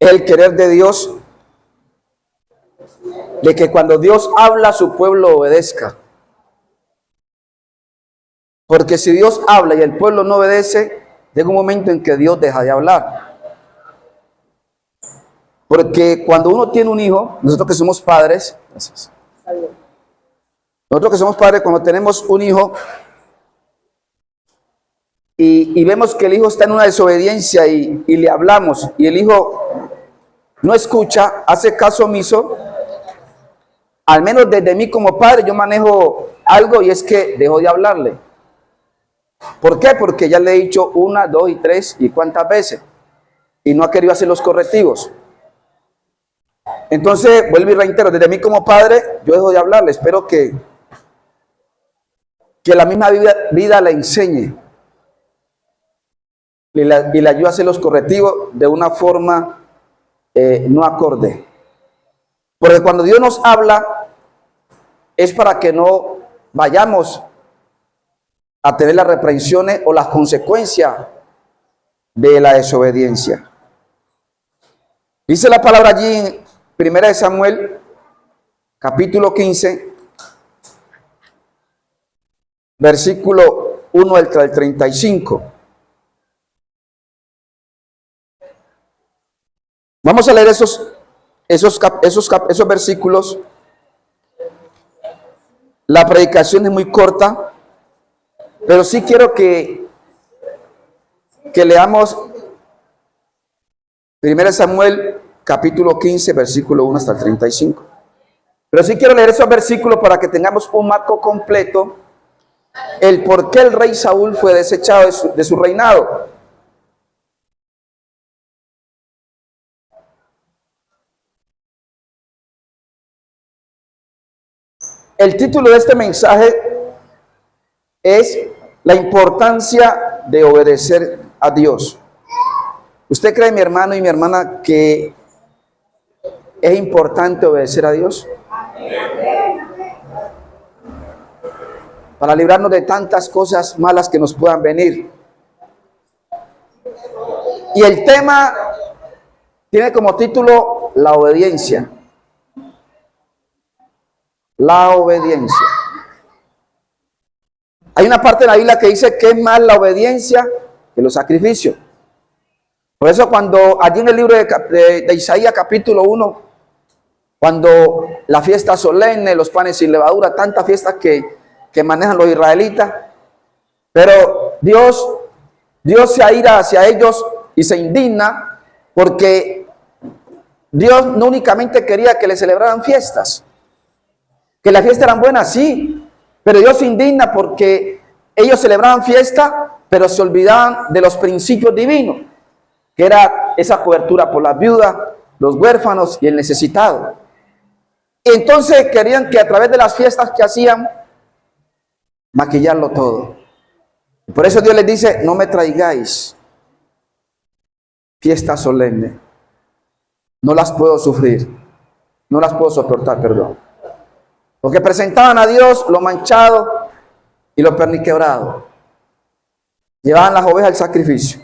es el querer de Dios, de que cuando Dios habla, su pueblo obedezca. Porque si Dios habla y el pueblo no obedece, llega un momento en que Dios deja de hablar. Porque cuando uno tiene un hijo, nosotros que somos padres, cuando tenemos un hijo y vemos que el hijo está en una desobediencia y le hablamos y el hijo no escucha, hace caso omiso, al menos desde mí como padre yo manejo algo y es que dejo de hablarle. ¿Por qué? Porque ya le he dicho 1, 2 y 3 y cuántas veces y no ha querido hacer los correctivos. Entonces, vuelvo y reitero, desde mí como padre, yo dejo de hablarle. Espero que la misma vida le enseñe y le ayude a hacer los correctivos de una forma no acorde. Porque cuando Dios nos habla, es para que no vayamos a tener las reprensiones o las consecuencias de la desobediencia. Dice la palabra allí en 1 Samuel, capítulo 15, versículo 1 al 35. Vamos a leer esos versículos. La predicación es muy corta, pero sí quiero que leamos 1 Samuel capítulo 15, versículo 1 hasta el 35. Pero sí quiero leer esos versículos para que tengamos un marco completo, el por qué el rey Saúl fue desechado de su reinado. El título de este mensaje es la importancia de obedecer a Dios. ¿Usted cree, mi hermano y mi hermana, que es importante obedecer a Dios? Para librarnos de tantas cosas malas que nos puedan venir. Y el tema tiene como título la obediencia. La obediencia. Hay una parte de la Biblia que dice que es más la obediencia que los sacrificios. Por eso cuando allí en el libro de Isaías capítulo 1, cuando la fiesta solemne, los panes sin levadura, tantas fiestas que manejan los israelitas, pero Dios se aira hacia ellos y se indigna porque Dios no únicamente quería que le celebraran fiestas, que las fiestas eran buenas, sí, pero Dios se indigna porque ellos celebraban fiesta, pero se olvidaban de los principios divinos, que era esa cobertura por las viudas, los huérfanos y el necesitado. Y entonces querían que a través de las fiestas que hacían, maquillarlo todo. Y por eso Dios les dice, no me traigáis fiestas solemnes. No las puedo sufrir, no las puedo soportar, perdón. Porque presentaban a Dios lo manchado y lo perniquebrado. Llevaban las ovejas al sacrificio.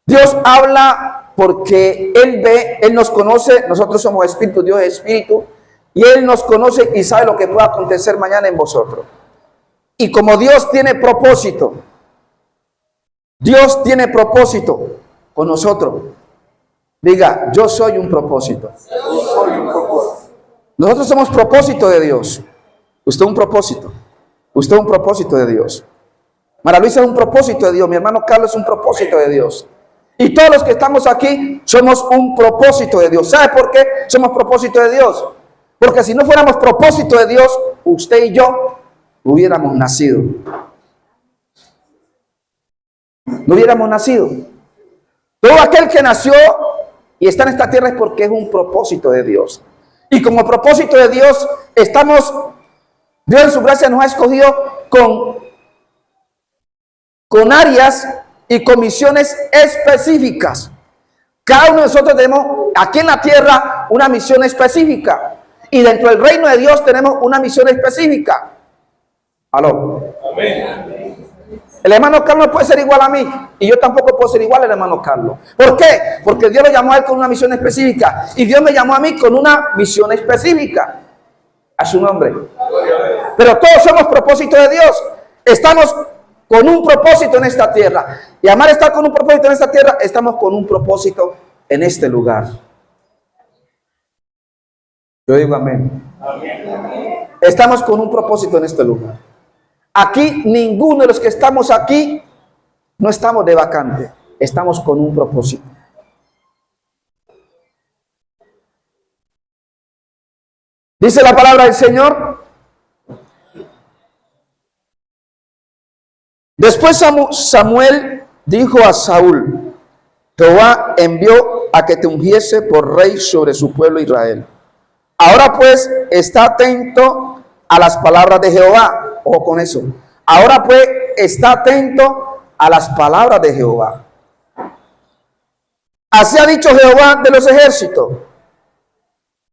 Dios habla porque Él ve, Él nos conoce, nosotros somos espíritus, Dios es espíritu, y Él nos conoce y sabe lo que pueda acontecer mañana en vosotros. Y como Dios tiene propósito con nosotros. Diga, yo soy un propósito. Nosotros somos propósito de Dios. Usted un propósito. Usted un propósito de Dios. María Luisa es un propósito de Dios. Mi hermano Carlos es un propósito de Dios. Y todos los que estamos aquí somos un propósito de Dios. ¿Sabe por qué somos propósito de Dios? Porque si no fuéramos propósito de Dios, usted y yo no hubiéramos nacido. No hubiéramos nacido. Todo aquel que nació y está en esta tierra es porque es un propósito de Dios. Y como propósito de Dios, Dios en su gracia nos ha escogido con áreas y con misiones específicas. Cada uno de nosotros tenemos aquí en la tierra una misión específica. Y dentro del reino de Dios tenemos una misión específica. ¿Aló? Amén. El hermano Carlos no puede ser igual a mí y yo tampoco puedo ser igual al hermano Carlos. ¿Por qué? Porque Dios lo llamó a él con una misión específica y Dios me llamó a mí con una misión específica. A su nombre. Pero todos somos propósitos de Dios. Estamos con un propósito en esta tierra. Y amar estar con un propósito en esta tierra, estamos con un propósito en este lugar. Yo digo amén. Estamos con un propósito en este lugar. Aquí ninguno de los que estamos aquí no estamos de vacante. Estamos con un propósito. Dice la palabra del Señor. Después Samuel dijo a Saúl: Jehová envió a que te ungiese por rey sobre su pueblo Israel. Ahora pues está atento a las palabras de Jehová. Ojo con eso. Ahora pues está atento a las palabras de Jehová. Así ha dicho Jehová de los ejércitos.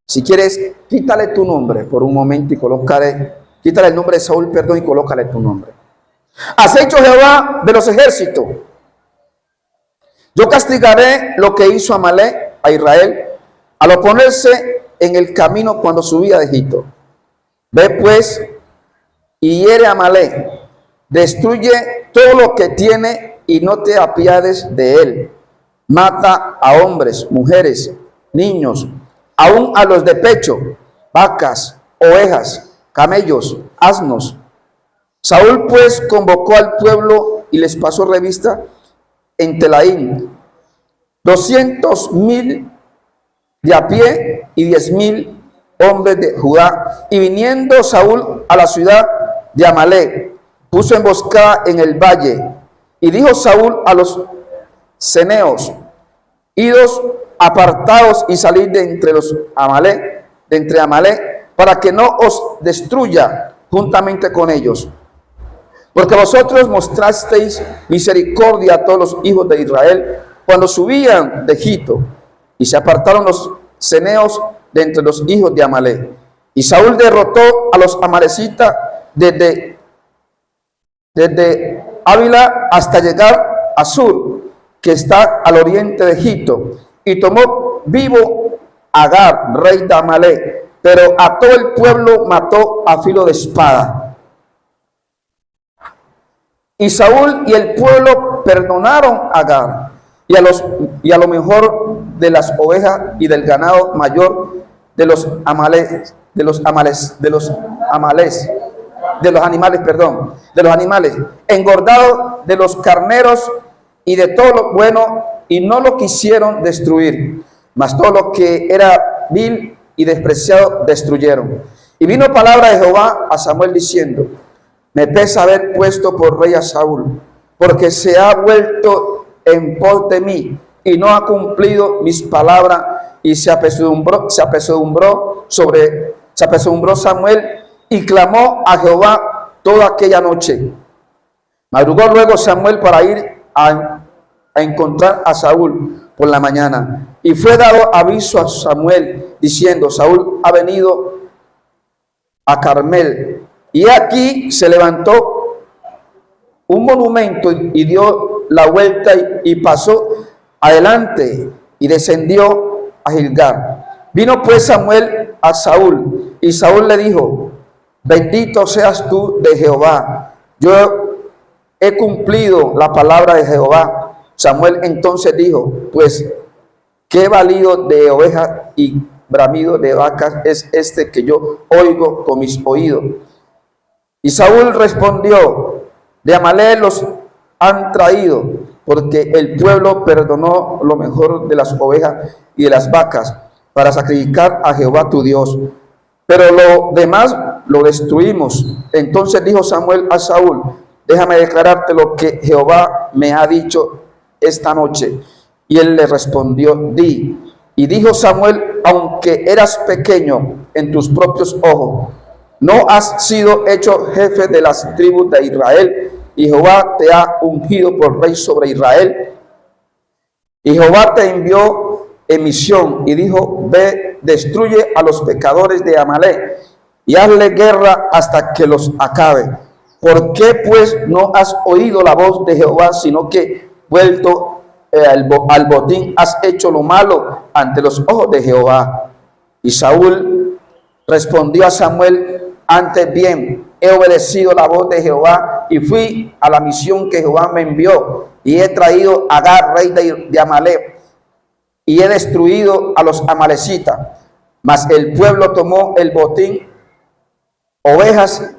Si quieres, quítale tu nombre por un momento y quítale el nombre de Saúl, perdón, y colócale tu nombre. Así ha dicho Jehová de los ejércitos: yo castigaré lo que hizo Amalek a Israel al oponerse en el camino cuando subía de Egipto. Ve pues y hiere a Amalek, destruye todo lo que tiene y no te apiades de él. Mata a hombres, mujeres, niños, aún a los de pecho, vacas, ovejas, camellos, asnos. Saúl pues convocó al pueblo y les pasó revista en Telaín, 200,000 de a pie y 10,000 hombres de Judá. Y viniendo Saúl a la ciudad de Amalek, puso emboscada en el valle. Y dijo Saúl a los ceneos: idos, apartaos y salid de entre los Amalek, de entre Amalek, para que no os destruya juntamente con ellos. Porque vosotros mostrasteis misericordia a todos los hijos de Israel cuando subían de Egipto, y se apartaron los ceneos de entre los hijos de Amalek. Y Saúl derrotó a los amalecitas desde Ávila hasta llegar a Sur, que está al oriente de Egipto, y tomó vivo a Agar, rey de Amalek, pero a todo el pueblo mató a filo de espada. Y Saúl y el pueblo perdonaron a Agar y a lo mejor de las ovejas y del ganado mayor de los animales, engordado de los carneros y de todo lo bueno, y no lo quisieron destruir, mas todo lo que era vil y despreciado destruyeron. Y vino palabra de Jehová a Samuel diciendo: me pesa haber puesto por rey a Saúl, porque se ha vuelto en pos de mí y no ha cumplido mis palabras. Y se apesadumbró Samuel y clamó a Jehová toda aquella noche. Madrugó luego Samuel para ir a encontrar a Saúl por la mañana, y fue dado aviso a Samuel diciendo: Saúl ha venido a Carmel. Y aquí se levantó un monumento y dio la vuelta y pasó adelante y descendió a Gilgal. Vino pues Samuel a Saúl, y Saúl le dijo: bendito seas tú de Jehová, yo he cumplido la palabra de Jehová. Samuel entonces dijo: pues qué balido de ovejas y bramido de vacas es este que yo oigo con mis oídos. Y Saúl respondió: de Amalek los han traído, porque el pueblo perdonó lo mejor de las ovejas y de las vacas para sacrificar a Jehová tu Dios, pero lo demás lo destruimos. Entonces dijo Samuel a Saúl: déjame declararte lo que Jehová me ha dicho esta noche. Y él le respondió: di. Y dijo Samuel: aunque eras pequeño en tus propios ojos, no has sido hecho jefe de las tribus de Israel, y Jehová te ha ungido por rey sobre Israel. Y Jehová te envió en misión y dijo: ve, destruye a los pecadores de Amalek y hazle guerra hasta que los acabe. ¿Por qué pues no has oído la voz de Jehová, sino que vuelto al botín has hecho lo malo ante los ojos de Jehová? Y Saúl respondió a Samuel: antes bien, he obedecido la voz de Jehová y fui a la misión que Jehová me envió, y he traído a Agag, rey de Amalec, y he destruido a los amalecitas. Mas el pueblo tomó el botín, ovejas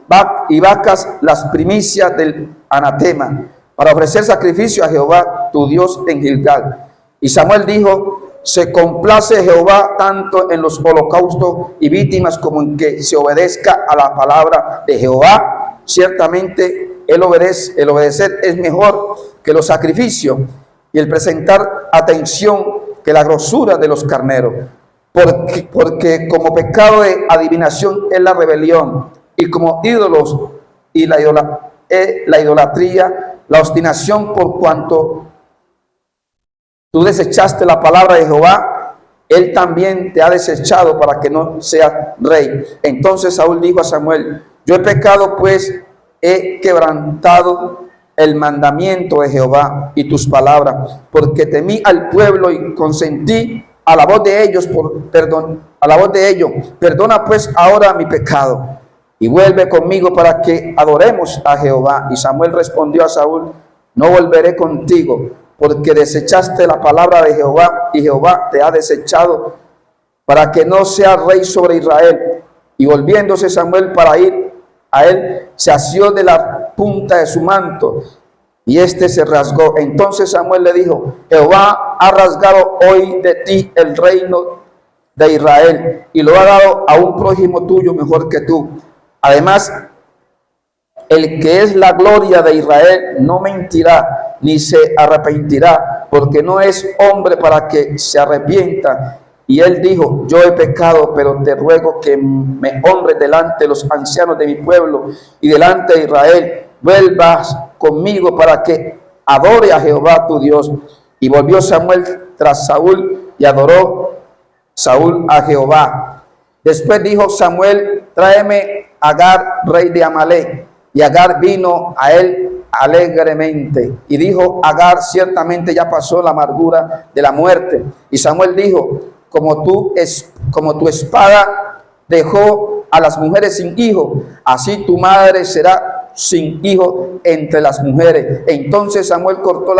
y vacas, las primicias del anatema, para ofrecer sacrificio a Jehová tu Dios en Gilgal. Y Samuel dijo: se complace Jehová tanto en los holocaustos y víctimas como en que se obedezca a la palabra de Jehová. Ciertamente el obedecer es mejor que los sacrificios, y el presentar atención que la grosura de los carneros. Porque como pecado de adivinación es la rebelión, y como ídolos y la idolatría, la obstinación, por cuanto tú desechaste la palabra de Jehová, él también te ha desechado para que no seas rey. Entonces Saúl dijo a Samuel: yo he pecado, pues he quebrantado el mandamiento de Jehová y tus palabras, porque temí al pueblo y consentí a la voz de ellos Perdona pues ahora mi pecado y vuelve conmigo para que adoremos a Jehová. Y Samuel respondió a Saúl: no volveré contigo, porque desechaste la palabra de Jehová, y Jehová te ha desechado para que no seas rey sobre Israel. Y volviéndose Samuel para ir a él, se asió de la punta de su manto, y éste se rasgó. Entonces Samuel le dijo: Jehová ha rasgado hoy de ti el reino de Israel, y lo ha dado a un prójimo tuyo mejor que tú. Además, el que es la gloria de Israel no mentirá, ni se arrepentirá, porque no es hombre para que se arrepienta. Y él dijo: yo he pecado, pero te ruego que me honres delante de los ancianos de mi pueblo y delante de Israel. Vuelvas conmigo para que adore a Jehová tu Dios. Y volvió Samuel tras Saúl, y adoró Saúl a Jehová. Después dijo Samuel: tráeme a Agag, rey de Amalec. Y Agag vino a él alegremente. Y dijo Agag: ciertamente ya pasó la amargura de la muerte. Y Samuel dijo: como tu espada dejó a las mujeres sin hijo, así tu madre será sin hijo entre las mujeres. Entonces Samuel cortó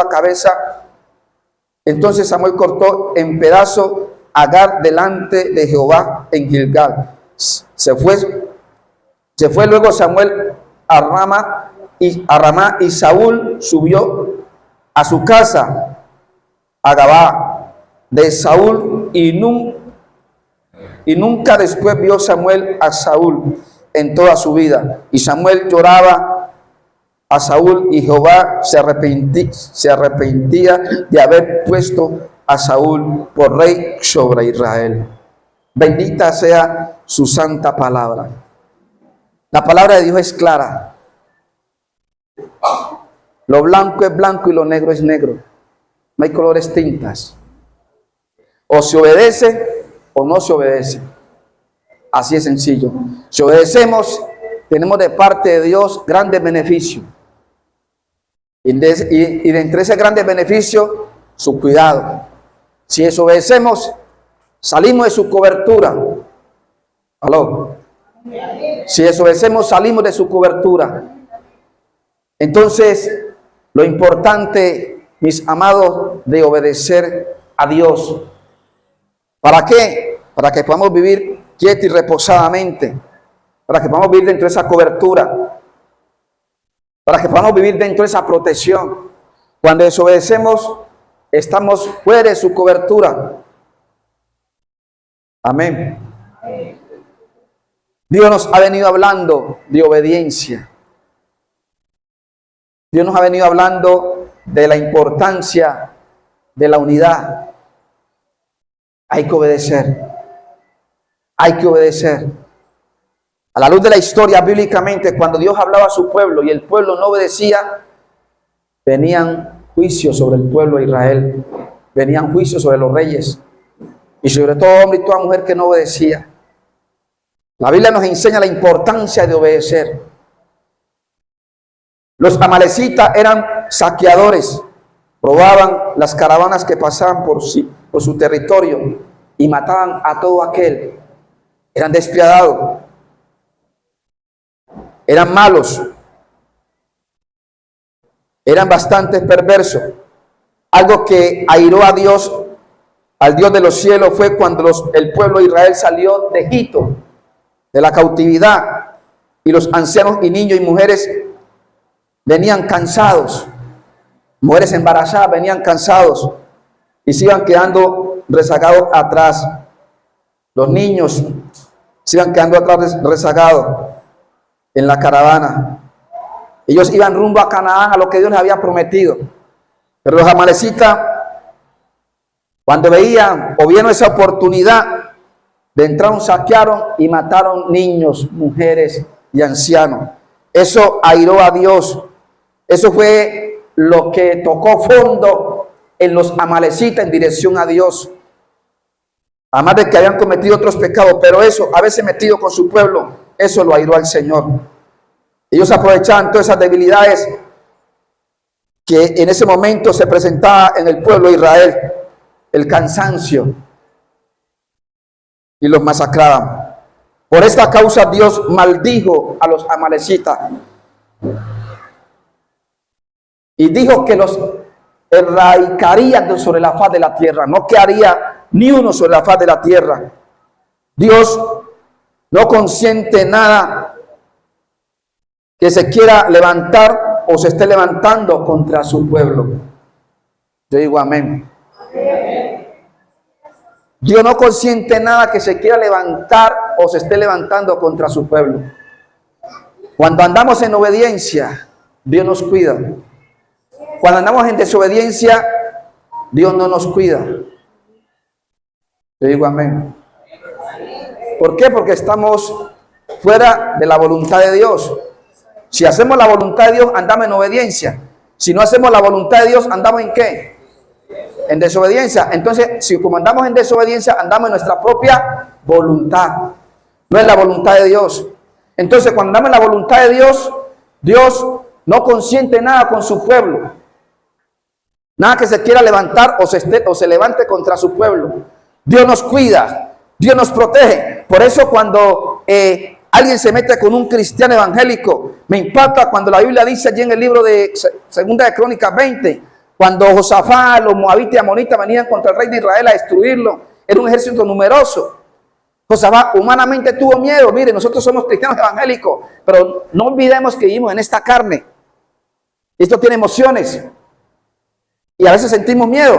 en pedazos a Agag delante de Jehová en Gilgal. Se fue luego Samuel a Ramá, y Saúl subió a su casa a Gabá de Saúl, y nunca después vio Samuel a Saúl en toda su vida. Y Samuel lloraba a Saúl, y Jehová se arrepentía de haber puesto a Saúl por rey sobre Israel. Bendita sea su santa palabra. La palabra de Dios es clara. Lo blanco es blanco y lo negro es negro. No hay colores tintas. O se obedece o no se obedece. Así es sencillo. Si obedecemos, tenemos de parte de Dios grandes beneficios. Y de entre ese grandes beneficio, su cuidado. Si desobedecemos, salimos de su cobertura. ¿Aló? Si desobedecemos, salimos de su cobertura. Entonces, lo importante, mis amados, de obedecer a Dios. ¿Para qué? Para que podamos vivir quietos y reposadamente. Para que podamos vivir dentro de esa cobertura. Para que podamos vivir dentro de esa protección. Cuando desobedecemos, estamos fuera de su cobertura. Amén. Dios nos ha venido hablando de obediencia. Dios nos ha venido hablando de la importancia de la unidad. Hay que obedecer. Hay que obedecer. A la luz de la historia, bíblicamente, cuando Dios hablaba a su pueblo y el pueblo no obedecía, venían juicios sobre el pueblo de Israel. Venían juicios sobre los reyes. Y sobre todo hombre y toda mujer que no obedecía. La Biblia nos enseña la importancia de obedecer. Los amalecitas eran saqueadores, robaban las caravanas que pasaban por su territorio y mataban a todo aquel. Eran despiadados, eran malos, eran bastante perversos. Algo que airó a Dios, al Dios de los cielos, fue cuando el pueblo de Israel salió de Egipto, de la cautividad, y los ancianos y niños y mujeres venían cansados. Mujeres embarazadas venían cansados y se iban quedando rezagados atrás. Los niños se iban quedando atrás rezagados en la caravana. Ellos iban rumbo a Canaán, a lo que Dios les había prometido. Pero los amalecitas, cuando veían o vieron esa oportunidad de entrar, saquearon y mataron niños, mujeres y ancianos. Eso airó a Dios. Eso fue lo que tocó fondo en los amalecitas en dirección a Dios. Además de que habían cometido otros pecados, pero eso, haberse metido con su pueblo, eso lo airó al Señor. Ellos aprovechaban todas esas debilidades que en ese momento se presentaba en el pueblo de Israel, el cansancio, y los masacraban. Por esta causa Dios maldijo a los amalecitas y dijo que los erradicaría sobre la faz de la tierra, no quedaría ni uno sobre la faz de la tierra. Dios no consiente nada que se quiera levantar o se esté levantando contra su pueblo. Yo digo amén. Dios no consiente nada que se quiera levantar o se esté levantando contra su pueblo. Cuando andamos en obediencia, Dios nos cuida. Cuando andamos en desobediencia, Dios no nos cuida. Yo digo amén. ¿Por qué? Porque estamos fuera de la voluntad de Dios. Si hacemos la voluntad de Dios, andamos en obediencia. Si no hacemos la voluntad de Dios, ¿andamos en qué? En desobediencia. Entonces, si como andamos en desobediencia, andamos en nuestra propia voluntad. No es la voluntad de Dios. Entonces, cuando andamos en la voluntad de Dios, Dios no consiente nada con su pueblo. Nada que se quiera levantar o se levante contra su pueblo. Dios nos cuida, Dios nos protege. Por eso cuando alguien se mete con un cristiano evangélico, me impacta cuando la Biblia dice allí en el libro de Segunda de Crónicas 20, cuando Josafat, los moabitas y amonitas venían contra el rey de Israel a destruirlo, era un ejército numeroso. Josafat humanamente tuvo miedo. Mire, nosotros somos cristianos evangélicos, pero no olvidemos que vivimos en esta carne. Esto tiene emociones. Y a veces sentimos miedo.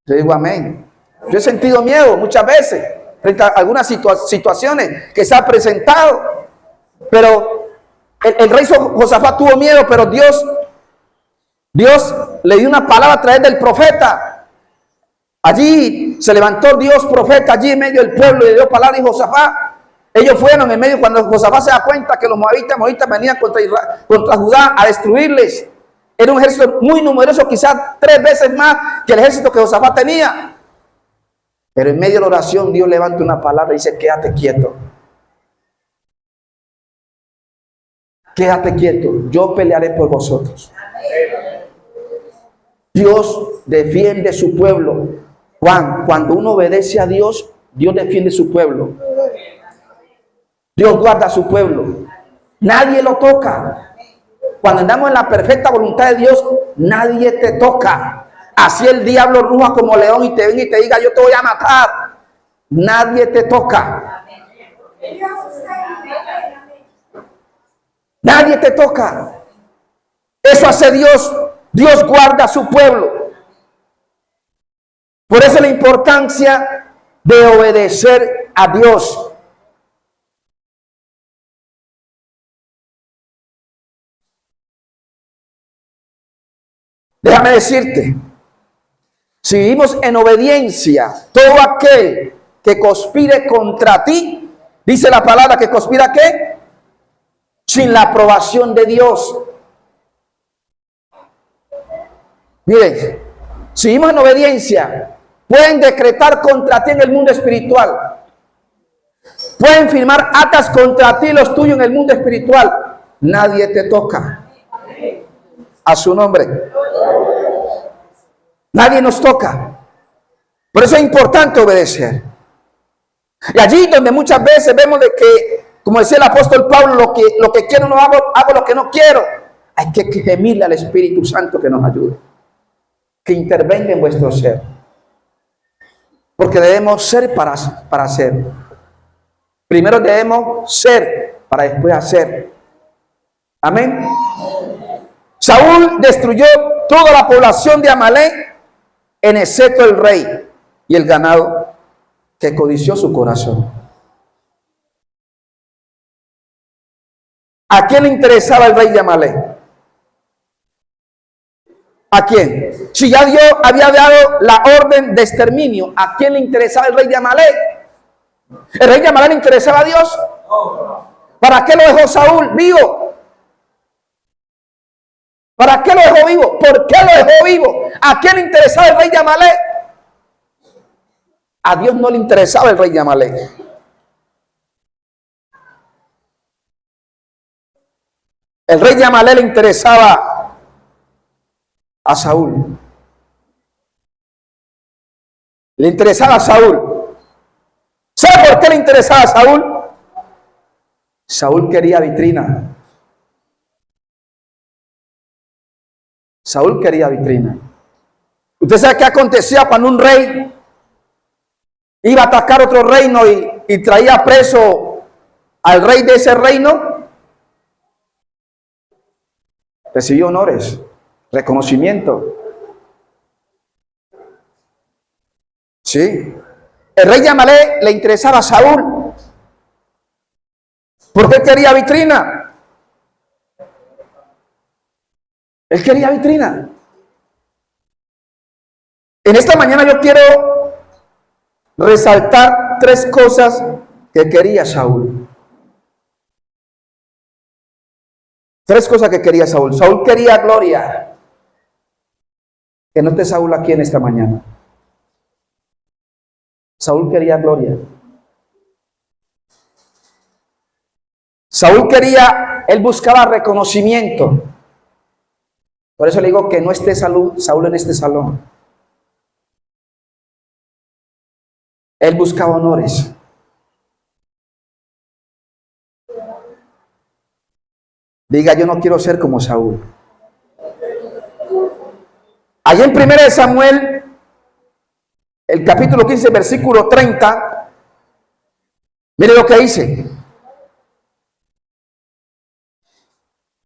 Yo digo amén. Yo he sentido miedo muchas veces frente a algunas situaciones que se han presentado. Pero el rey Josafat tuvo miedo, pero Dios le dio una palabra a través del profeta. Allí se levantó Dios profeta, allí en medio del pueblo, y le dio palabra a Josafat. Ellos fueron en medio, cuando Josafat se da cuenta que los moabitas venían contra Judá a destruirles. Era un ejército muy numeroso, quizás 3 veces más que el ejército que Josafat tenía. Pero en medio de la oración Dios levanta una palabra y dice: quédate quieto. Quédate quieto, yo pelearé por vosotros. Dios defiende su pueblo. Juan, cuando uno obedece a Dios, Dios defiende su pueblo. Dios guarda a su pueblo. Nadie lo toca. Cuando andamos en la perfecta voluntad de Dios, nadie te toca. Así el diablo ruja como león y te venga y te diga: yo te voy a matar. Nadie te toca. Nadie te toca. Eso hace Dios. Dios guarda a su pueblo. Por eso la importancia de obedecer a Dios. Déjame decirte, si vivimos en obediencia, todo aquel que conspire contra ti, dice la palabra que conspira ¿qué? Sin la aprobación de Dios. Miren, si vivimos en obediencia, pueden decretar contra ti en el mundo espiritual. Pueden firmar actas contra ti y los tuyos en el mundo espiritual. nadie te toca. A su nombre. Nadie nos toca. Por eso es importante obedecer. Y allí donde muchas veces vemos de que, como decía el apóstol Pablo, lo que quiero no hago, hago lo que no quiero. Hay que gemirle al Espíritu Santo que nos ayude, que intervenga en vuestro ser. Porque debemos ser para ser. Primero debemos ser para después hacer. Amén. Saúl destruyó toda la población de Amalek, en excepto el rey y el ganado que codició su corazón. ¿A quién le interesaba el rey de Amalek? ¿A quién? Si ya Dios había dado la orden de exterminio, ¿a quién le interesaba el rey de Amalek? ¿El rey de Amalek le interesaba a Dios? ¿Para qué lo dejó Saúl vivo? ¿Para qué lo dejó vivo? ¿Por qué lo dejó vivo? ¿A quién le interesaba el rey de Amalek? A Dios no le interesaba el rey de Amalek. El rey de Amalek le interesaba a Saúl. Le interesaba a Saúl. ¿Sabe por qué le interesaba a Saúl? Saúl quería vitrina. Saúl quería vitrina. ¿Usted sabe qué acontecía cuando un rey iba a atacar otro reino y traía preso al rey de ese reino? Recibió honores, reconocimiento. Sí. El rey de Amalek le interesaba a Saúl. ¿Por qué quería vitrina? Él quería vitrina. En esta mañana yo quiero resaltar tres cosas que quería Saúl. Tres cosas que quería Saúl. Saúl quería gloria. Que no esté Saúl aquí en esta mañana. Saúl quería gloria. Saúl quería, él buscaba reconocimiento. Por eso le digo que no esté Saúl en este salón. Él buscaba honores. Diga, yo no quiero ser como Saúl. Allí en 1 Samuel, el capítulo 15, versículo 30, mire lo que dice.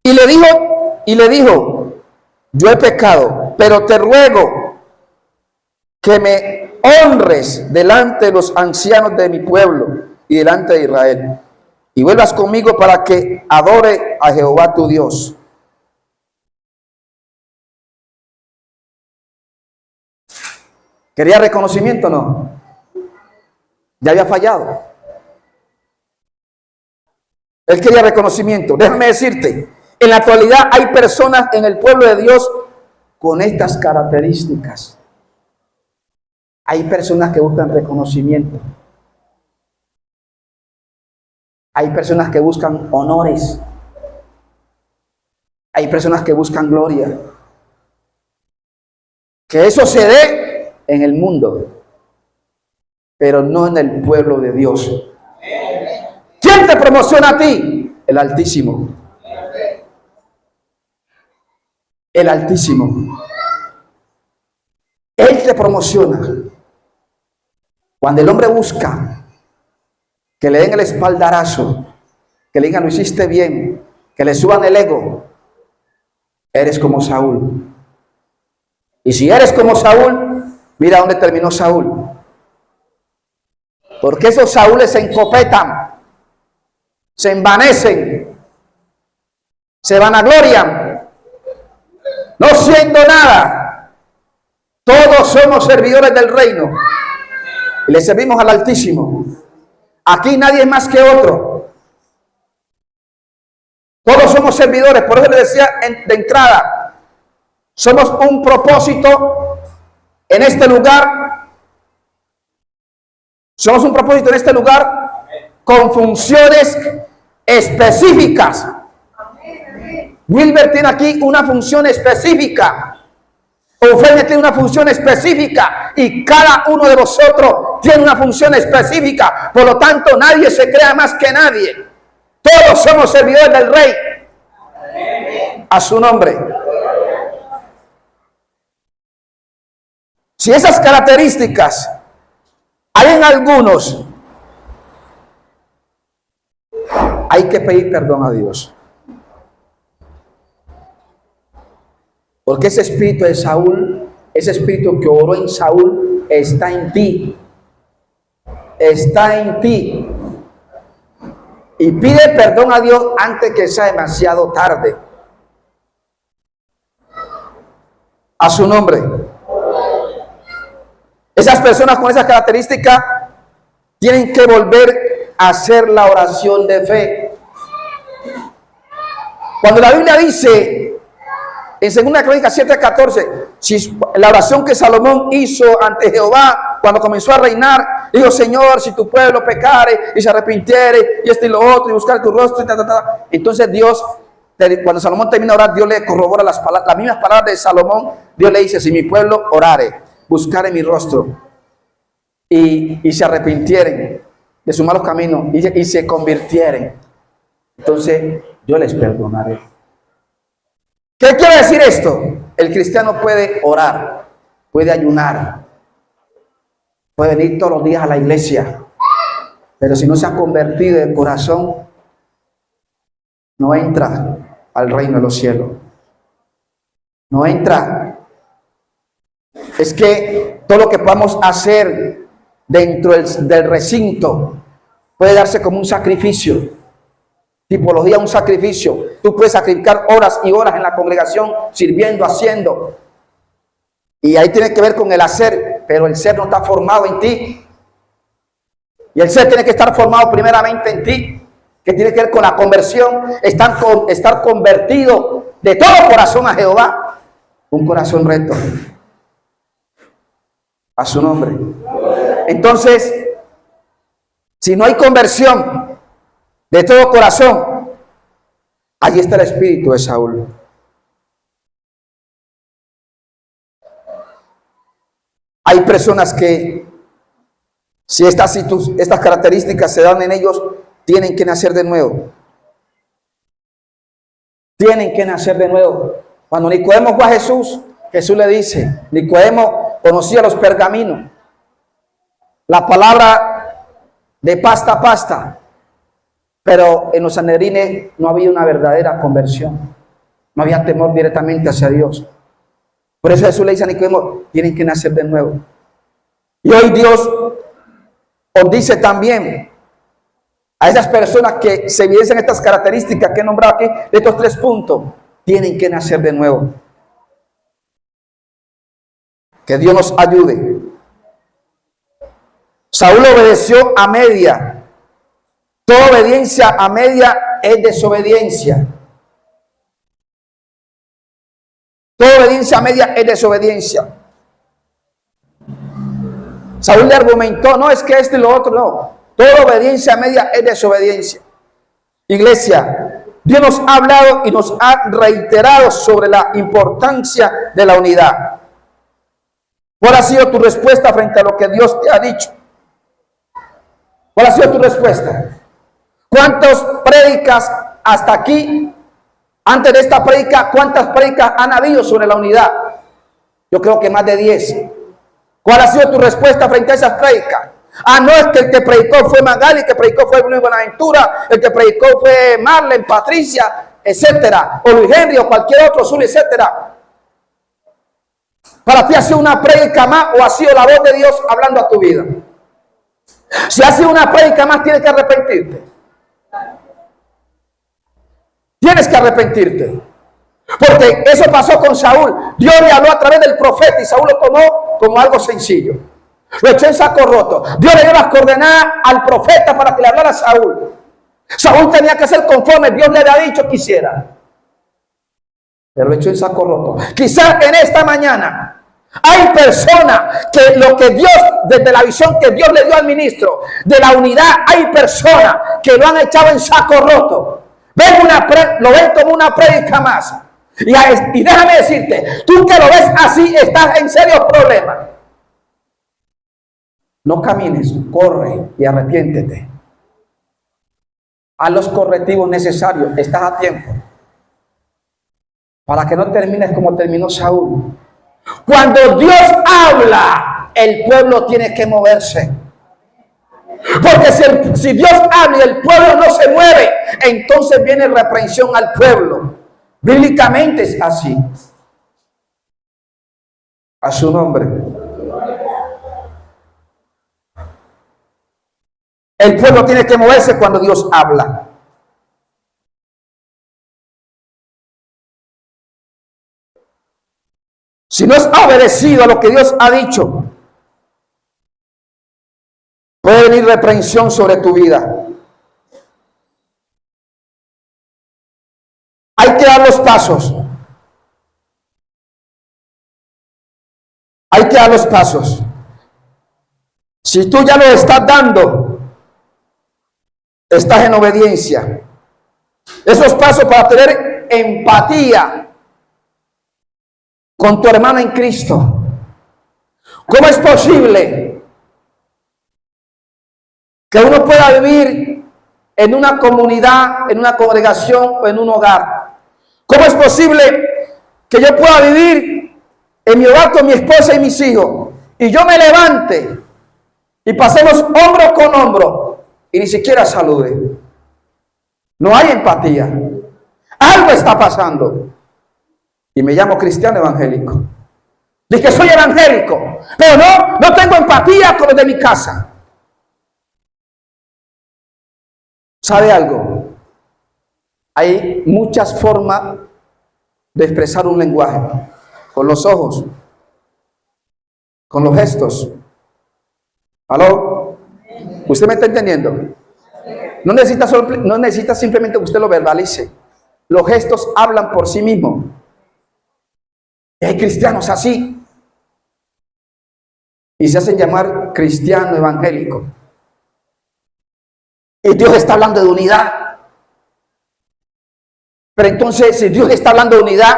Y le dijo, yo he pecado, pero te ruego que me honres delante de los ancianos de mi pueblo y delante de Israel, y vuelvas conmigo para que adore a Jehová tu Dios. ¿Quería reconocimiento? No. Ya había fallado. Él quería reconocimiento. Déjame decirte, en la actualidad hay personas en el pueblo de Dios con estas características. Hay personas que buscan reconocimiento. Hay personas que buscan honores. Hay personas que buscan gloria. Que eso se dé en el mundo, pero no en el pueblo de Dios. ¿Quién te promociona a ti? El Altísimo. El Altísimo. Él te promociona. Cuando el hombre busca que le den el espaldarazo, que le digan lo hiciste bien, que le suban el ego, eres como Saúl. Y si eres como Saúl, mira dónde terminó Saúl. Porque esos Saúles se encopetan, se envanecen, se vanaglorian, no siendo nada. Todos somos servidores del reino y le servimos al Altísimo. Aquí nadie es más que otro. Todos somos servidores. Por eso le decía de entrada, somos un propósito en este lugar. Somos un propósito en este lugar con funciones específicas. Wilber tiene aquí una función específica. Eufemia tiene una función específica. Y cada uno de vosotros tiene una función específica. Por lo tanto, nadie se crea más que nadie. Todos somos servidores del Rey. A su nombre. Si esas características hay en algunos, hay que pedir perdón a Dios. Porque ese espíritu de Saúl, ese espíritu que oró en Saúl, está en ti. Está en ti. Y pide perdón a Dios antes que sea demasiado tarde. A su nombre. Esas personas con esas características tienen que volver a hacer la oración de fe. Cuando la Biblia dice en 2 Crónicas 7:14, si la oración que Salomón hizo ante Jehová cuando comenzó a reinar, dijo: Señor, si tu pueblo pecare y se arrepintiere y esto y lo otro y buscar tu rostro y entonces Dios, cuando Salomón termina de orar, Dios le corrobora las mismas palabras de Salomón. Dios le dice: si mi pueblo orare, buscare mi rostro y se arrepintieren de sus malos caminos y se convirtieren, entonces yo les perdonaré. ¿Qué quiere decir esto? El cristiano puede orar, puede ayunar, puede venir todos los días a la iglesia, pero si no se ha convertido de corazón, no entra al reino de los cielos. No entra. Es que todo lo que podamos hacer dentro del recinto puede darse como un sacrificio. Tipología, un sacrificio. Tú puedes sacrificar horas y horas en la congregación, sirviendo, haciendo. Y ahí tiene que ver con el hacer, pero el ser no está formado en ti. Y el ser tiene que estar formado primeramente en ti, que tiene que ver con la conversión, estar convertido de todo corazón a Jehová. Un corazón recto. A su nombre. Entonces, si no hay conversión de todo corazón, allí está el espíritu de Saúl. Hay personas que, si estas características se dan en ellos, tienen que nacer de nuevo. Tienen que nacer de nuevo. Cuando Nicodemo fue a Jesús, Jesús le dice, Nicodemo conocía los pergaminos, la palabra de pasta a pasta, pero en los sanedrines no había una verdadera conversión. No había temor directamente hacia Dios. Por eso Jesús le dice a Nicodemo, tienen que nacer de nuevo. Y hoy Dios os dice también a esas personas que se evidencian estas características que he nombrado aquí, de estos 3 puntos, tienen que nacer de nuevo. Que Dios nos ayude. Saúl obedeció a media. Toda obediencia a media es desobediencia. Toda obediencia a media es desobediencia. Saúl le argumentó, no es que esto y lo otro, no. Toda obediencia a media es desobediencia. Iglesia, Dios nos ha hablado y nos ha reiterado sobre la importancia de la unidad. ¿Cuál ha sido tu respuesta frente a lo que Dios te ha dicho? ¿Cuál ha sido tu respuesta? ¿Cuántas prédicas hasta aquí, antes de esta prédica, cuántas prédicas han habido sobre la unidad? Yo creo que más de 10. ¿Cuál ha sido tu respuesta frente a esas prédicas? Ah, no, es que el que predicó fue Magali, el que predicó fue Luis Buenaventura, el que predicó fue Marlene, Patricia, etcétera, o Luis Henry, o cualquier otro, Zuli, etcétera. ¿Para ti ha sido una prédica más o ha sido la voz de Dios hablando a tu vida? Si ha sido una prédica más, tienes que arrepentirte. Tienes que arrepentirte. Porque eso pasó con Saúl. Dios le habló a través del profeta y Saúl lo tomó como algo sencillo. Lo echó en saco roto. Dios le dio las coordenadas al profeta para que le hablara a Saúl. Saúl tenía que hacer conforme Dios le había dicho que hiciera. Pero lo echó en saco roto. Quizás en esta mañana hay personas que lo que Dios, desde la visión que Dios le dio al ministro de la unidad, hay personas que lo han echado en saco roto. lo ven como una prédica más. Y déjame decirte, tú que lo ves así, estás en serios problemas. No camines, corre y arrepiéntete. Haz los correctivos necesarios, estás a tiempo. Para que no termines como terminó Saúl. Cuando Dios habla, el pueblo tiene que moverse. Porque si Dios habla y el pueblo no se mueve, entonces viene reprensión al pueblo. Bíblicamente es así. A su nombre. El pueblo tiene que moverse cuando Dios habla. Si no has obedecido a lo que Dios ha dicho, puede venir reprensión sobre tu vida. Hay que dar los pasos. Hay que dar los pasos. Si tú ya lo estás dando, estás en obediencia. Esos pasos para tener empatía con tu hermana en Cristo. ¿Cómo es posible que uno pueda vivir en una comunidad, en una congregación o en un hogar? ¿Cómo es posible que yo pueda vivir en mi hogar con mi esposa y mis hijos y yo me levante y pasemos hombro con hombro y ni siquiera salude? No hay empatía. Algo está pasando. Y me llamo cristiano evangélico. Dije que soy evangélico, pero no tengo empatía con los de mi casa. ¿Sabe algo? Hay muchas formas de expresar un lenguaje. Con los ojos, con los gestos. ¿Aló? ¿Usted me está entendiendo? No necesita simplemente que usted lo verbalice. Los gestos hablan por sí mismos. Y hay cristianos así. Y se hacen llamar cristiano evangélico. Y Dios está hablando de unidad. Pero entonces, si Dios está hablando de unidad,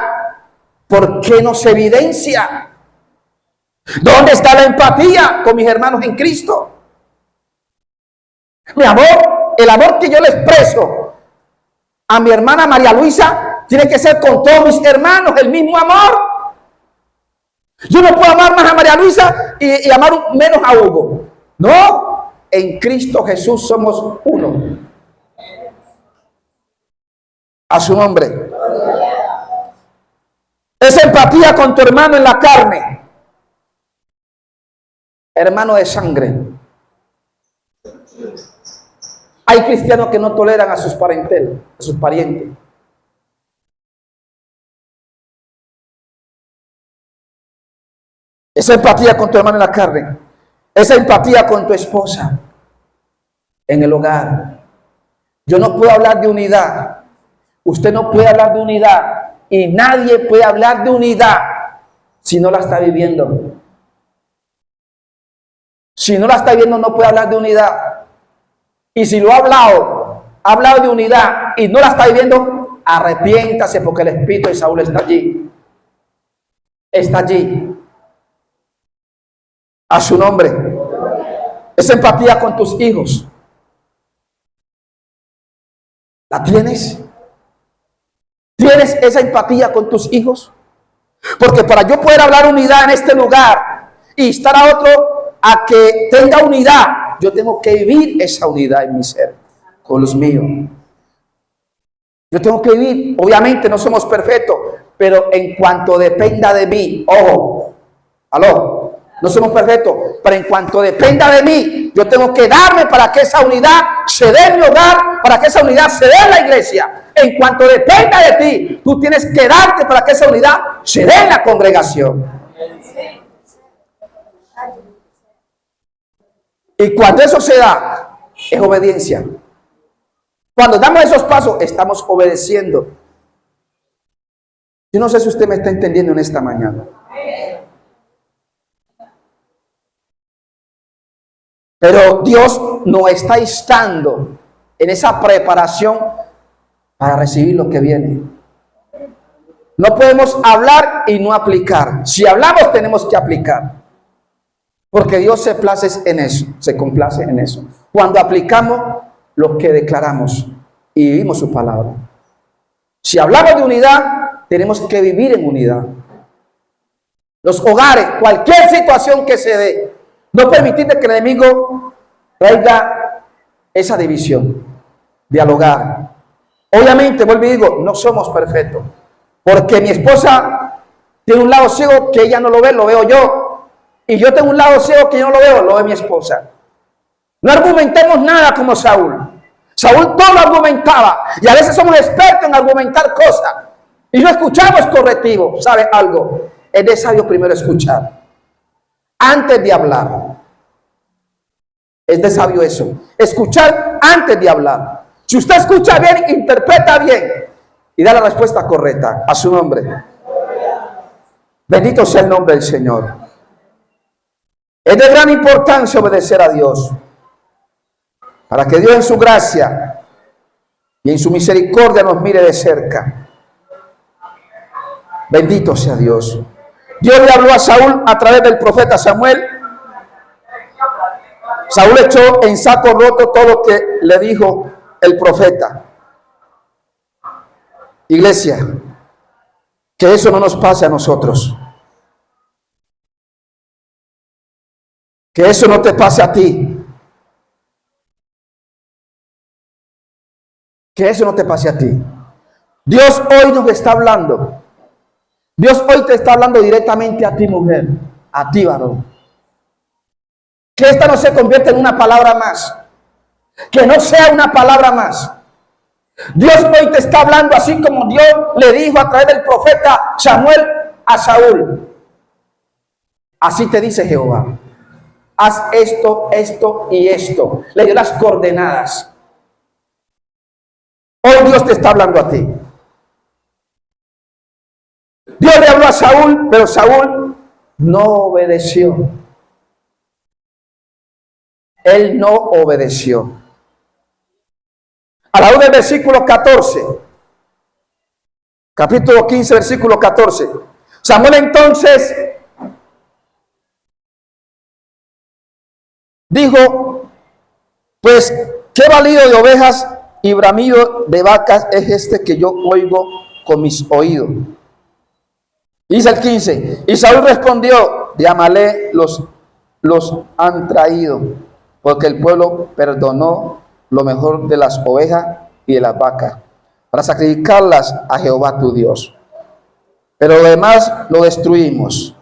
¿por qué no se evidencia? ¿Dónde está la empatía con mis hermanos en Cristo? Mi amor, el amor que yo le expreso a mi hermana María Luisa tiene que ser con todos mis hermanos, el mismo amor. Yo no puedo amar más a María Luisa y amar menos a Hugo. No, en Cristo Jesús somos uno. A su nombre. Es empatía con tu hermano en la carne. Hermano de sangre. Hay cristianos que no toleran a sus parentelos, a sus parientes. Esa empatía con tu hermano en la carne. Esa empatía con tu esposa en el hogar. Yo no puedo hablar de unidad. Usted no puede hablar de unidad. Y nadie puede hablar de unidad si no la está viviendo. Si no la está viviendo, no puede hablar de unidad. Y si lo ha hablado de unidad y no la está viviendo, arrepiéntase porque el espíritu de Saúl está allí. Está allí. A su nombre. Esa empatía con tus hijos. ¿La tienes? ¿Tienes esa empatía con tus hijos? Porque para yo poder hablar unidad en este lugar y estar a otro a que tenga unidad, yo tengo que vivir esa unidad en mi ser, con los míos. Yo tengo que vivir, obviamente no somos perfectos, pero en cuanto dependa de mí, ojo, aló, no somos perfectos, pero en cuanto dependa de mí, yo tengo que darme para que esa unidad se dé en mi hogar, para que esa unidad se dé en la iglesia. En cuanto dependa de ti, tú tienes que darte para que esa unidad se dé en la congregación. Y cuando eso se da, es obediencia. Cuando damos esos pasos, estamos obedeciendo. Yo no sé si usted me está entendiendo en esta mañana. Pero Dios nos está instando en esa preparación para recibir lo que viene. No podemos hablar y no aplicar. Si hablamos, tenemos que aplicar. Porque Dios se place en eso, se complace en eso. Cuando aplicamos lo que declaramos y vivimos su palabra. Si hablamos de unidad, tenemos que vivir en unidad. Los hogares, cualquier situación que se dé, no permitir que el enemigo traiga esa división. Dialogar. Obviamente, vuelvo y digo, no somos perfectos. Porque mi esposa tiene un lado ciego que ella no lo ve, lo veo yo. Y yo tengo un lado ciego que yo no lo veo, lo ve mi esposa. No argumentemos nada como Saúl. Saúl todo lo argumentaba. Y a veces somos expertos en argumentar cosas. Y no escuchamos correctivo. ¿Sabe algo? Es de sabio primero escuchar. Antes de hablar. Es de sabio eso. Escuchar antes de hablar. Si usted escucha bien, interpreta bien. Y da la respuesta correcta a su nombre. Bendito sea el nombre del Señor. Es de gran importancia obedecer a Dios. Para que Dios en su gracia y en su misericordia nos mire de cerca. Bendito sea Dios. Dios le habló a Saúl a través del profeta Samuel. Saúl echó en saco roto todo lo que le dijo el profeta. Iglesia, que eso no nos pase a nosotros. Que eso no te pase a ti. Que eso no te pase a ti. Dios hoy nos está hablando. Dios hoy te está hablando directamente a ti, mujer. A ti, varón. Que esta no se convierta en una palabra más. Que no sea una palabra más. Dios hoy te está hablando así como Dios le dijo a través del profeta Samuel a Saúl. Así te dice Jehová. Haz esto, esto y esto. Le dio las coordenadas. Hoy Dios te está hablando a ti. Dios le habló a Saúl, pero Saúl no obedeció. Él no obedeció. A la luz del versículo 14, capítulo 15, versículo 14. Samuel entonces dijo, pues, ¿qué balido de ovejas y bramido de vacas es este que yo oigo con mis oídos? Dice el 15, y Saúl respondió, de Amalek los han traído, porque el pueblo perdonó lo mejor de las ovejas y de las vacas, para sacrificarlas a Jehová tu Dios. Pero lo demás lo destruimos.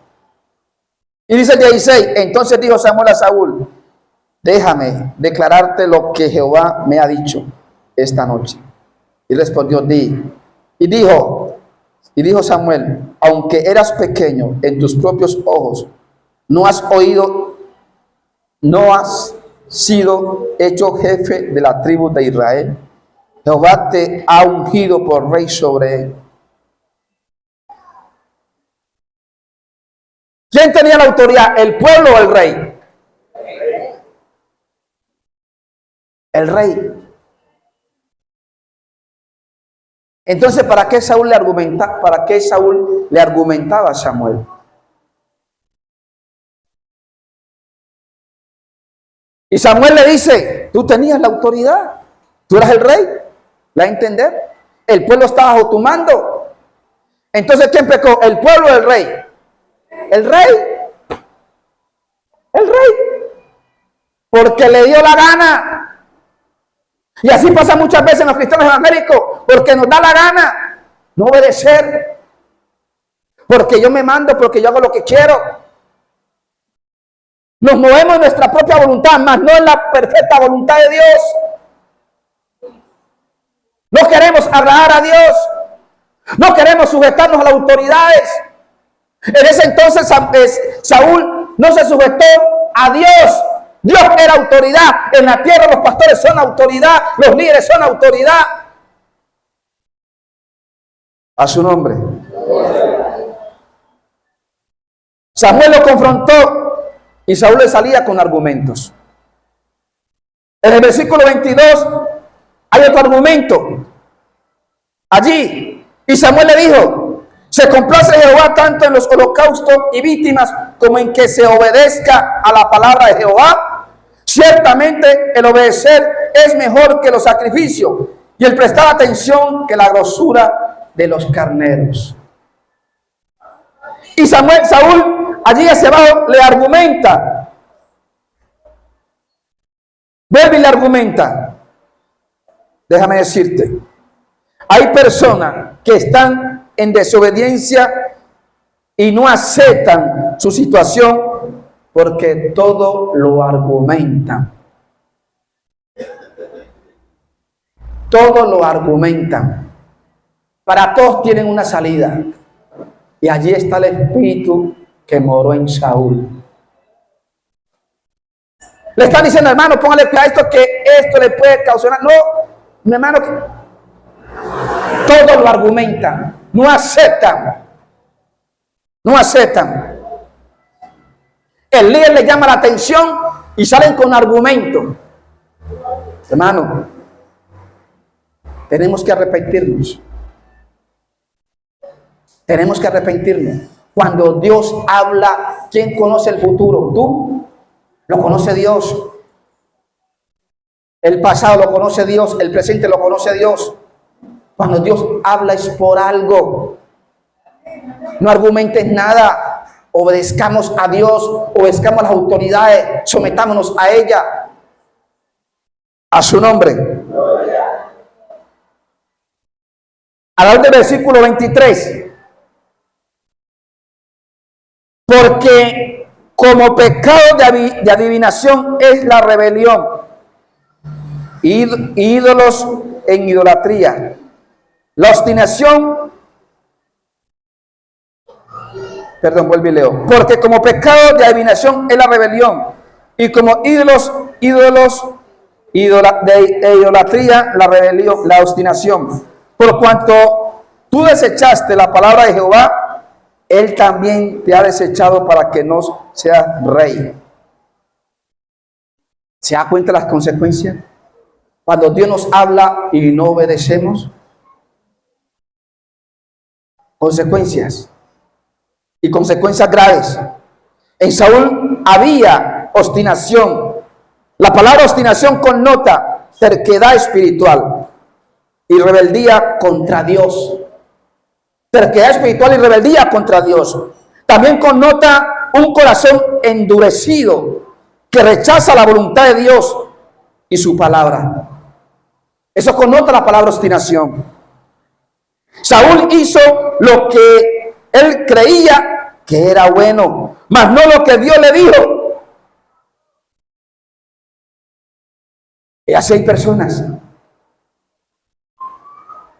Y dice el 16, entonces dijo Samuel a Saúl, déjame declararte lo que Jehová me ha dicho esta noche. Y respondió, di. Y dijo Samuel, aunque eras pequeño en tus propios ojos, no has sido hecho jefe de la tribu de Israel. Jehová te ha ungido por rey sobre él. ¿Quién tenía la autoridad? ¿El pueblo o el rey? El rey. Entonces, ¿para qué Saúl le argumentaba a Samuel? Y Samuel le dice, tú tenías la autoridad, tú eras el rey, ¿la entender? El pueblo estaba bajo tu mando. Entonces, ¿quién pecó? ¿El pueblo o el rey? El rey. El rey. Porque le dio la gana. Y así pasa muchas veces en los cristianos evangélicos, porque nos da la gana no obedecer. Porque yo me mando, porque yo hago lo que quiero. Nos movemos en nuestra propia voluntad, mas no en la perfecta voluntad de Dios. No queremos agradar a Dios. No queremos sujetarnos a las autoridades. En ese entonces Saúl no se sujetó a Dios. Dios era autoridad. En la tierra los pastores son autoridad. Los líderes son autoridad. A su nombre. Samuel lo confrontó. Y Saúl le salía con argumentos. En el versículo 22 hay otro argumento. allí. Y Samuel le dijo: se complace Jehová tanto en los holocaustos y víctimas como en que se obedezca a la palabra de Jehová. Ciertamente el obedecer es mejor que los sacrificios, y el prestar atención que la grosura de los carneros. Y Saúl allí hacia abajo le argumenta. Vuelve y le argumenta. Déjame decirte, hay personas que están en desobediencia y no aceptan su situación porque todo lo argumentan. Todo lo argumentan. Para todos tienen una salida. Y allí está el espíritu que moró en Saúl. Le están diciendo: hermano, póngale cuidado a esto, que esto le puede causar. No, mi hermano, todos lo argumentan, no aceptan. No aceptan. El líder le llama la atención y salen con argumentos. Hermano, tenemos que arrepentirnos. Tenemos que arrepentirnos. Cuando Dios habla, ¿quién conoce el futuro? ¿Tú? Lo conoce Dios. El pasado lo conoce Dios. El presente lo conoce Dios. Cuando Dios habla es por algo. No argumentes nada. Obedezcamos a Dios. Obedezcamos a las autoridades. Sometámonos a ella. A su nombre. A la hora del versículo 23. Porque como pecado de adivinación es la rebelión, ídolos en idolatría, la obstinación, vuelvo y leo. Porque como pecado de adivinación es la rebelión, y como ídolos de idolatría, la rebelión, la obstinación. Por cuanto tú desechaste la palabra de Jehová, Él también te ha desechado para que no seas rey. ¿Se da cuenta las consecuencias? Cuando Dios nos habla y no obedecemos. Consecuencias. Y consecuencias graves. En Saúl había obstinación. La palabra obstinación connota terquedad espiritual y rebeldía contra Dios. Terquedad espiritual y rebeldía contra Dios. También connota un corazón endurecido que rechaza la voluntad de Dios y su palabra. Eso connota la palabra obstinación. Saúl hizo lo que él creía que era bueno, mas no lo que Dios le dijo. Y así hay personas.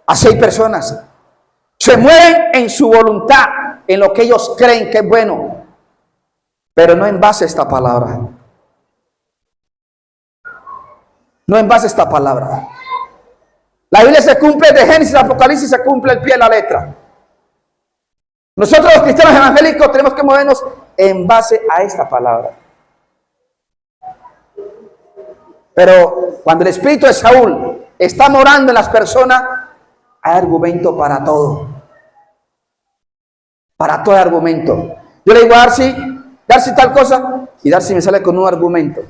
Así hay personas. Se mueven en su voluntad, en lo que ellos creen que es bueno, pero no en base a esta palabra. No en base a esta palabra. La Biblia se cumple de Génesis a Apocalipsis, se cumple el pie de la letra. Nosotros los cristianos evangélicos tenemos que movernos en base a esta palabra. Pero cuando el espíritu de Saúl está morando en las personas, hay argumento para todo. Para todo argumento. Yo le digo a Darcy tal cosa, y Darcy me sale con un argumento.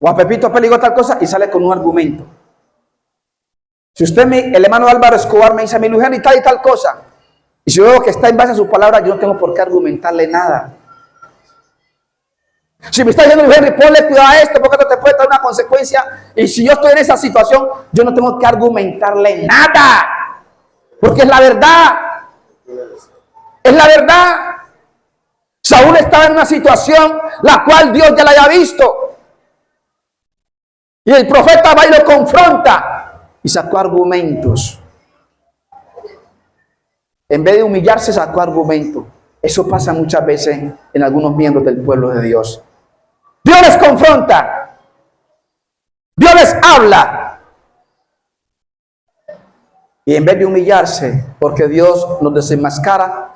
O a Pepito le digo tal cosa y sale con un argumento. Si usted, el hermano Álvaro Escobar, me dice a mi mujer y tal cosa, y si yo veo que está en base a su palabra, yo no tengo por qué argumentarle nada. Si me está diciendo Henry, ponle cuidado a esto porque esto te puede traer una consecuencia, y si yo estoy en esa situación, yo no tengo que argumentarle nada, porque es la verdad. Es la verdad. Saúl estaba en una situación la cual Dios ya la había visto, y el profeta va y lo confronta y sacó argumentos. En vez de humillarse, sacó argumentos. Eso pasa muchas veces en algunos miembros del pueblo de Dios. Dios les confronta. Dios les habla. Y en vez de humillarse, porque Dios nos desenmascara,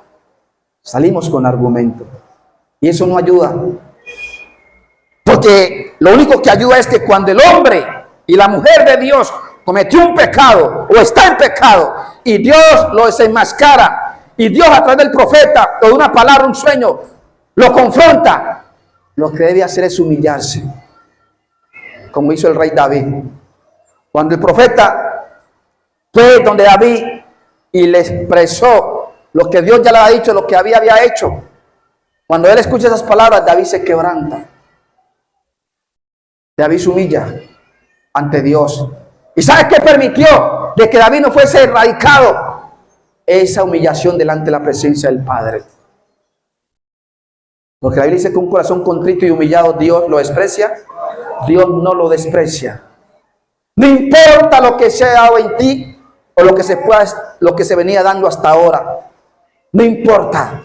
salimos con argumentos. Y eso no ayuda. Porque lo único que ayuda es que cuando el hombre y la mujer de Dios cometió un pecado o está en pecado y Dios lo desenmascara y Dios a través del profeta o de una palabra, un sueño, lo confronta, lo que debe hacer es humillarse, como hizo el rey David. Cuando el profeta fue donde David y le expresó lo que Dios ya le había dicho, lo que había hecho, cuando él escucha esas palabras, David se quebranta. David se humilla ante Dios. ¿Y sabes qué permitió de que David no fuese erradicado? Esa humillación delante de la presencia del Padre. Porque la Biblia dice que un corazón contrito y humillado Dios lo desprecia. Dios no lo desprecia. No importa lo que se ha dado en ti o lo que se venía dando hasta ahora. No importa.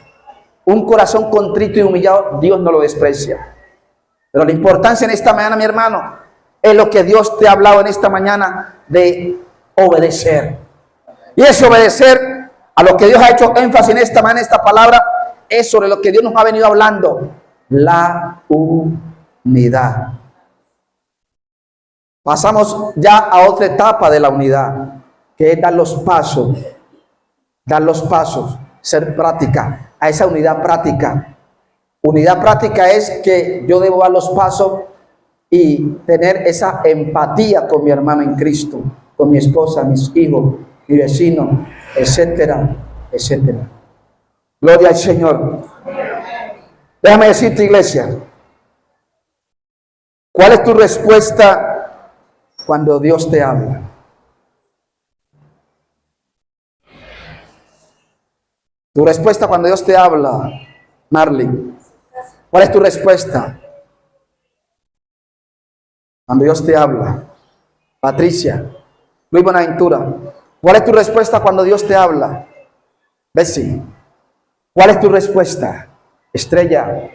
Un corazón contrito y humillado Dios no lo desprecia. Pero la importancia en esta mañana, mi hermano, es lo que Dios te ha hablado en esta mañana de obedecer. Y es obedecer a lo que Dios ha hecho énfasis en esta mañana, esta palabra, es sobre lo que Dios nos ha venido hablando. La unidad. Pasamos ya a otra etapa de la unidad, que es dar los pasos, ser práctica, a esa unidad práctica. Unidad práctica es que yo debo dar los pasos y tener esa empatía con mi hermano en Cristo, con mi esposa, mis hijos, mi vecino, etcétera, etcétera. Gloria al Señor. Déjame decirte, iglesia, ¿cuál es tu respuesta cuando Dios te habla? Tu respuesta cuando Dios te habla, Marley. ¿Cuál es tu respuesta cuando Dios te habla? Patricia, Luis Bonaventura, ¿cuál es tu respuesta cuando Dios te habla? Bessie, ¿cuál es tu respuesta? Estrella,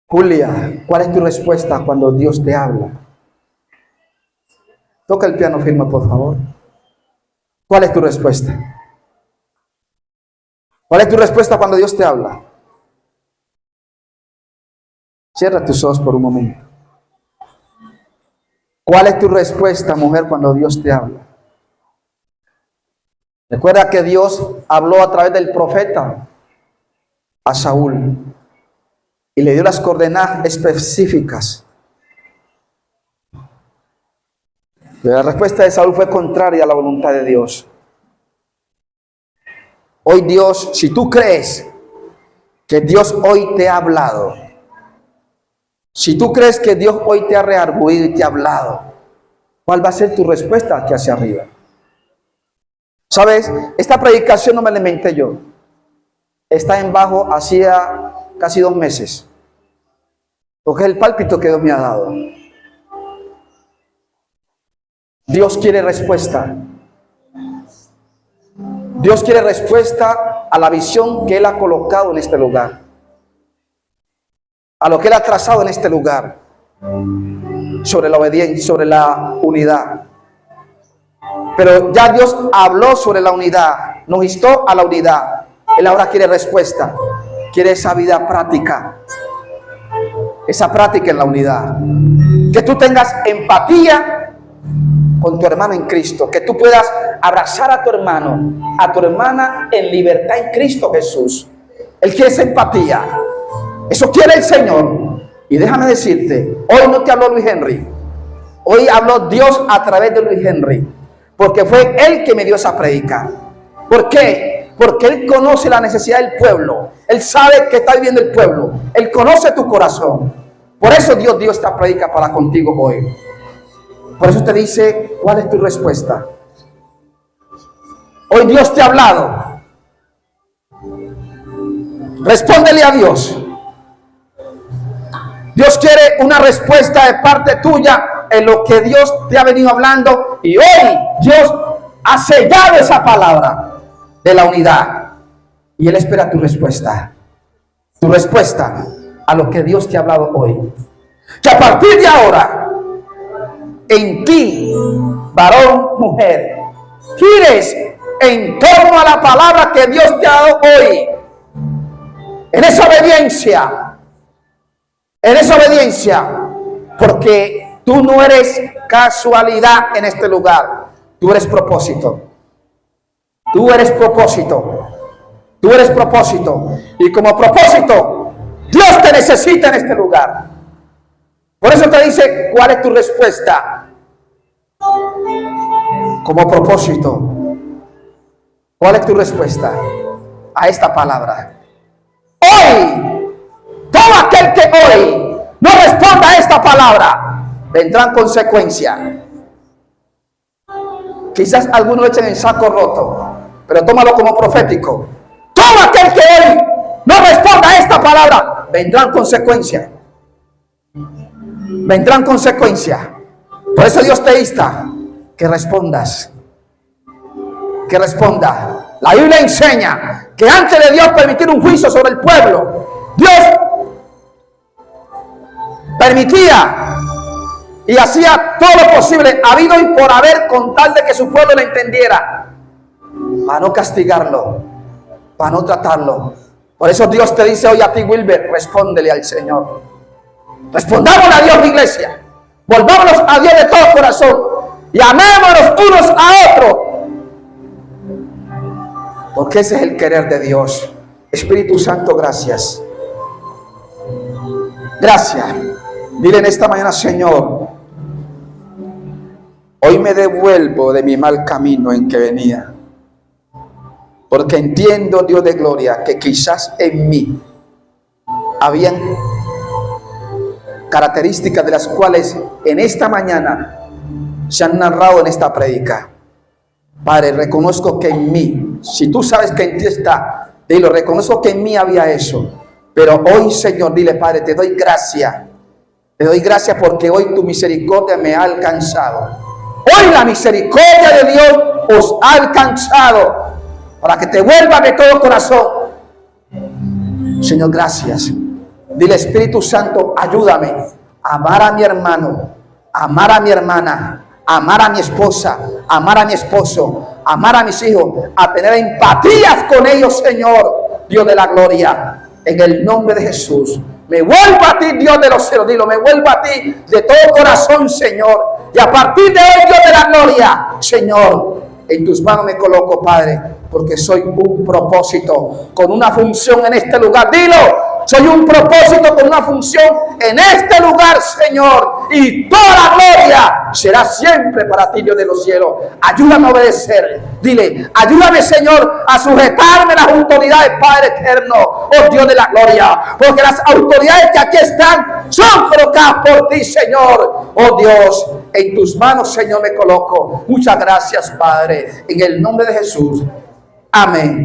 Julia, ¿cuál es tu respuesta cuando Dios te habla? Toca el piano firme, por favor. ¿Cuál es tu respuesta? ¿Cuál es tu respuesta cuando Dios te habla? Cierra tus ojos por un momento. ¿Cuál es tu respuesta, mujer, cuando Dios te habla? Recuerda que Dios habló a través del profeta a Saúl y le dio las coordenadas específicas. Pero la respuesta de Saúl fue contraria a la voluntad de Dios. Hoy Dios, si tú crees que Dios hoy te ha hablado, si tú crees que Dios hoy te ha reargüido y te ha hablado, ¿cuál va a ser tu respuesta aquí hacia arriba? ¿Sabes? Esta predicación no me la inventé yo. Está en bajo hacía casi 2 meses. Porque es el pálpito que Dios me ha dado. Dios quiere respuesta. Dios quiere respuesta a la visión que Él ha colocado en este lugar. A lo que Él ha trazado en este lugar. Sobre la obediencia, sobre la unidad. Pero ya Dios habló sobre la unidad. Nos instó a la unidad. Él ahora quiere respuesta. Quiere esa vida práctica. Esa práctica en la unidad. Que tú tengas empatía con tu hermano en Cristo. Que tú puedas abrazar a tu hermano, a tu hermana en libertad en Cristo Jesús. Él quiere esa empatía. Eso quiere el Señor. Y déjame decirte, hoy no te habló Luis Henry. Hoy habló Dios a través de Luis Henry. Porque fue Él que me dio esa prédica. ¿Por qué? Porque Él conoce la necesidad del pueblo. Él sabe que está viviendo el pueblo. Él conoce tu corazón. Por eso Dios dio esta prédica para contigo hoy. Por eso te dice, ¿cuál es tu respuesta? Hoy Dios te ha hablado. Respóndele a Dios. Dios quiere una respuesta de parte tuya en lo que Dios te ha venido hablando. Y hoy Dios ha sellado esa palabra de la unidad. Y Él espera tu respuesta. Tu respuesta a lo que Dios te ha hablado hoy. Que a partir de ahora, en ti, varón, mujer, gires en torno a la palabra que Dios te ha dado hoy. En esa obediencia, porque Tú no eres casualidad en este lugar. Tú eres propósito. Tú eres propósito. Tú eres propósito. Y como propósito, Dios te necesita en este lugar. Por eso te dice, ¿cuál es tu respuesta? Como propósito. ¿Cuál es tu respuesta a esta palabra? Hoy, todo aquel que hoy no responda a esta palabra, vendrán consecuencias. Quizás algunos lo echen en saco roto, pero tómalo como profético. Todo aquel que hoy no responda a esta palabra, vendrán consecuencias. Vendrán consecuencias. Por eso Dios te insta que respondas. Que responda. La Biblia enseña que antes de Dios permitir un juicio sobre el pueblo, Dios permitía y hacía todo lo posible, habido y por haber, con tal de que su pueblo lo entendiera, para no castigarlo, para no tratarlo. Por eso Dios te dice hoy a ti, Wilber, respóndele al Señor. Respondamos a Dios, iglesia. Volvámonos a Dios de todo corazón y amémonos unos a otros, porque ese es el querer de Dios. Espíritu Santo, gracias. Gracias. Dile en esta mañana, Señor, hoy me devuelvo de mi mal camino en que venía, porque entiendo, Dios de gloria, que quizás en mí habían características de las cuales en esta mañana se han narrado en esta prédica. Padre, reconozco que en mí, si tú sabes que en ti está, dilo, reconozco que en mí había eso, pero hoy, Señor, dile, Padre, te doy gracias. Te doy gracias porque hoy tu misericordia me ha alcanzado. Hoy la misericordia de Dios os ha alcanzado para que te vuelva de todo corazón. Señor, gracias. Dile, Espíritu Santo, ayúdame a amar a mi hermano, a amar a mi hermana, a amar a mi esposa, a amar a mi esposo, a amar a mis hijos, a tener empatías con ellos, Señor, Dios de la gloria, en el nombre de Jesús. Me vuelvo a ti, Dios de los cielos, dilo, me vuelvo a ti de todo corazón, Señor, y a partir de hoy, Dios de la gloria, Señor, en tus manos me coloco, Padre, porque soy un propósito con una función en este lugar. Dilo, soy un propósito con una función en este lugar, Señor, y toda la gloria será siempre para ti, Dios de los cielos. Ayúdame a obedecer. Dile, ayúdame, Señor, a sujetarme las autoridades, Padre eterno, oh Dios de la gloria, porque las autoridades que aquí están son colocadas por ti, Señor. Oh Dios, en tus manos, Señor, me coloco. Muchas gracias, Padre, en el nombre de Jesús. Amén.